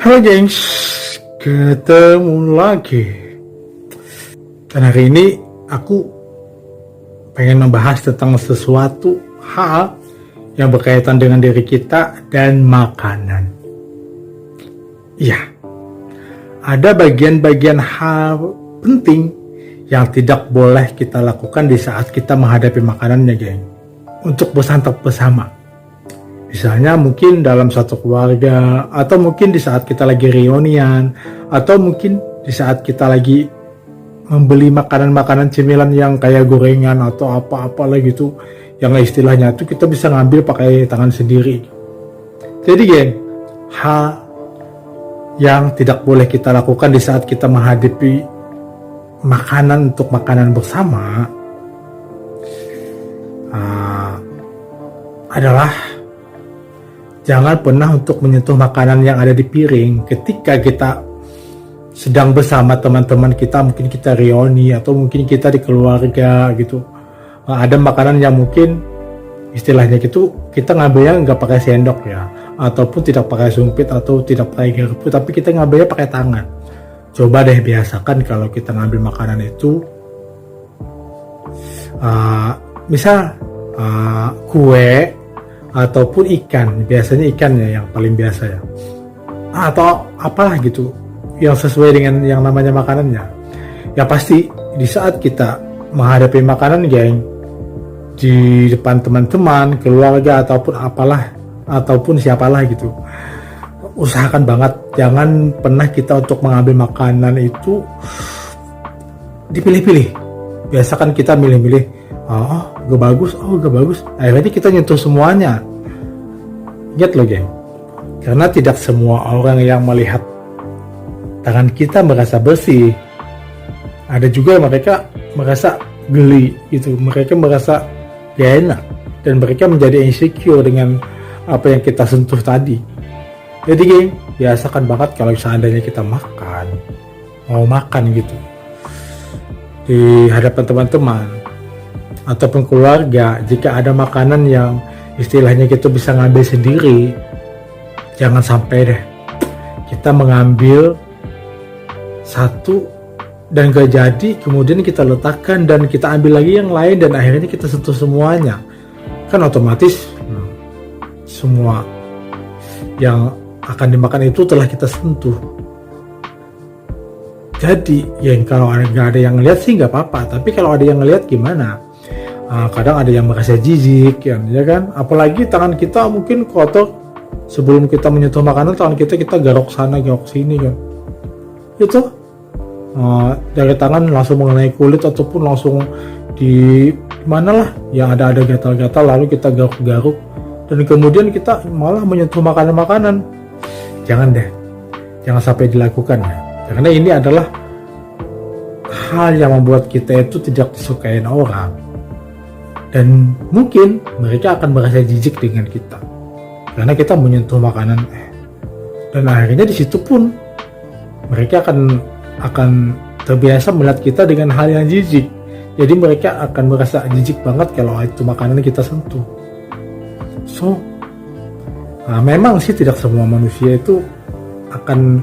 Halo gengs, ketemu lagi. Dan hari ini aku pengen membahas tentang sesuatu hal yang berkaitan dengan diri kita dan makanan. Iya, ada bagian-bagian hal penting yang tidak boleh kita lakukan di saat kita menghadapi makanannya, geng. Untuk bersantap bersama. Misalnya mungkin dalam satu keluarga, atau mungkin di saat kita lagi reunian, atau mungkin di saat kita lagi membeli makanan-makanan cemilan yang kayak gorengan atau apa-apa lah gitu, yang istilahnya itu kita bisa ngambil pakai tangan sendiri. Jadi geng, hal yang tidak boleh kita lakukan di saat kita menghadapi makanan untuk makanan bersama adalah jangan pernah untuk menyentuh makanan yang ada di piring ketika kita sedang bersama teman-teman kita, mungkin kita reuni atau mungkin kita di keluarga gitu. Ada makanan yang mungkin istilahnya gitu kita ngambilnya nggak pakai sendok ya, ataupun tidak pakai sumpit atau tidak pakai garpu, tapi kita ngambilnya pakai tangan. Coba deh biasakan kalau kita ngambil makanan itu misal kue ataupun ikan, biasanya ikannya yang paling biasa ya, atau apalah gitu yang sesuai dengan yang namanya makanannya. Ya pasti di saat kita menghadapi makanan geng, di depan teman-teman, keluarga ataupun apalah, ataupun siapalah gitu, usahakan banget jangan pernah kita untuk mengambil makanan itu dipilih-pilih. Biasakan kita milih-milih, gak bagus, akhirnya kita nyentuh semuanya. Ingat loh geng, karena tidak semua orang yang melihat tangan kita merasa bersih. Ada juga mereka merasa geli gitu, mereka merasa gak enak, dan mereka menjadi insecure dengan apa yang kita sentuh tadi. Jadi geng, biasakan banget kalau seandainya kita mau makan gitu di hadapan teman-teman ataupun keluarga, jika ada makanan yang istilahnya kita bisa ngambil sendiri, jangan sampai deh kita mengambil satu dan gak jadi, kemudian kita letakkan dan kita ambil lagi yang lain dan akhirnya kita sentuh semuanya. Kan otomatis semua yang akan dimakan itu telah kita sentuh. Jadi ya kalau gak ada yang ngeliat sih gak apa-apa, tapi kalau ada yang ngeliat gimana? Kadang ada yang merasa jijik ya kan, apalagi tangan kita mungkin kotor, sebelum kita menyentuh makanan tangan kita garuk sana garuk sini kan, itu dari tangan langsung mengenai kulit ataupun langsung di mana lah yang ada gatal-gatal, lalu kita garuk-garuk dan kemudian kita malah menyentuh makanan-makanan. Jangan deh, jangan sampai dilakukan ya, karena ini adalah hal yang membuat kita itu tidak disukain orang. Dan mungkin mereka akan merasa jijik dengan kita karena kita menyentuh makanan, dan akhirnya di situ pun mereka akan terbiasa melihat kita dengan hal yang jijik. Jadi mereka akan merasa jijik banget kalau itu makanan kita sentuh. So memang sih tidak semua manusia itu akan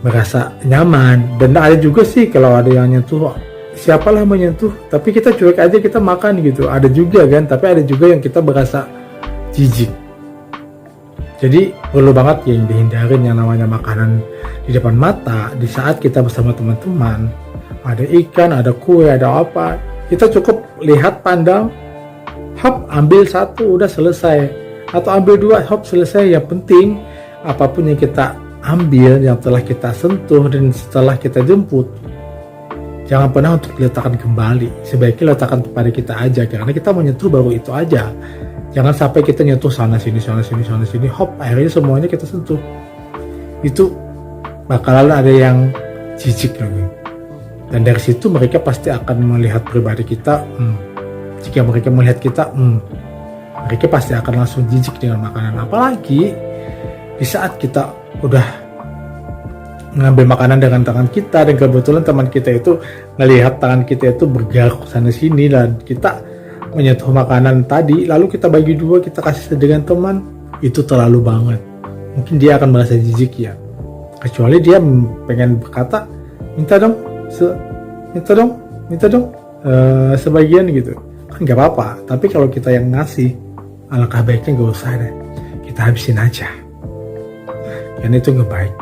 merasa nyaman, dan ada juga sih kalau ada yang nyentuh, siapalah menyentuh, tapi kita cuek aja, kita makan gitu. Ada juga kan, tapi ada juga yang kita berasa jijik. Jadi perlu banget yang dihindarin yang namanya makanan di depan mata di saat kita bersama teman-teman. Ada ikan, ada kue, ada apa, kita cukup lihat, pandang, hop, ambil satu, udah selesai. Atau ambil dua, hop, selesai. Yang penting apapun yang kita ambil, yang telah kita sentuh dan setelah kita jemput, jangan pernah untuk diletakkan kembali. Sebaiknya letakkan kepada kita aja, karena kita menyentuh baru itu aja. Jangan sampai kita nyentuh sana sini, hop, akhirnya semuanya kita sentuh. Itu bakalan ada yang jijik lagi. Dan dari situ mereka pasti akan melihat pribadi kita. Jika mereka melihat kita, mereka pasti akan langsung jijik dengan makanan. Apalagi di saat kita udah ngambil makanan dengan tangan kita, dan kebetulan teman kita itu melihat tangan kita itu bergaruk sana sini, dan kita menyentuh makanan tadi, lalu kita bagi dua, kita kasih dengan teman, itu terlalu banget. Mungkin dia akan merasa jijik ya. kecuali dia pengen berkata minta dong sebagian gitu, kan nggak apa-apa. Tapi kalau kita yang ngasih, alangkah baiknya nggak usah deh, kita habisin aja, karena itu nggak baik.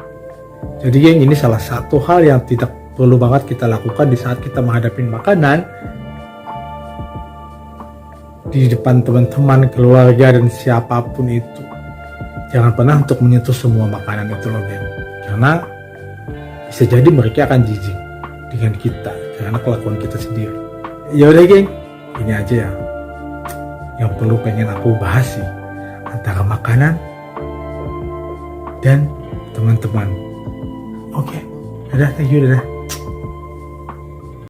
Jadi geng, ini salah satu hal yang tidak perlu banget kita lakukan di saat kita menghadapi makanan di depan teman-teman, keluarga, dan siapapun itu. Jangan pernah untuk menyentuh semua makanan itu loh geng, karena bisa jadi mereka akan jijik dengan kita karena kelakuan kita sendiri. Ya udah geng, ini aja ya yang perlu pengen aku bahas sih, antara makanan dan teman-teman. Oke, dadah, thank you, dadah.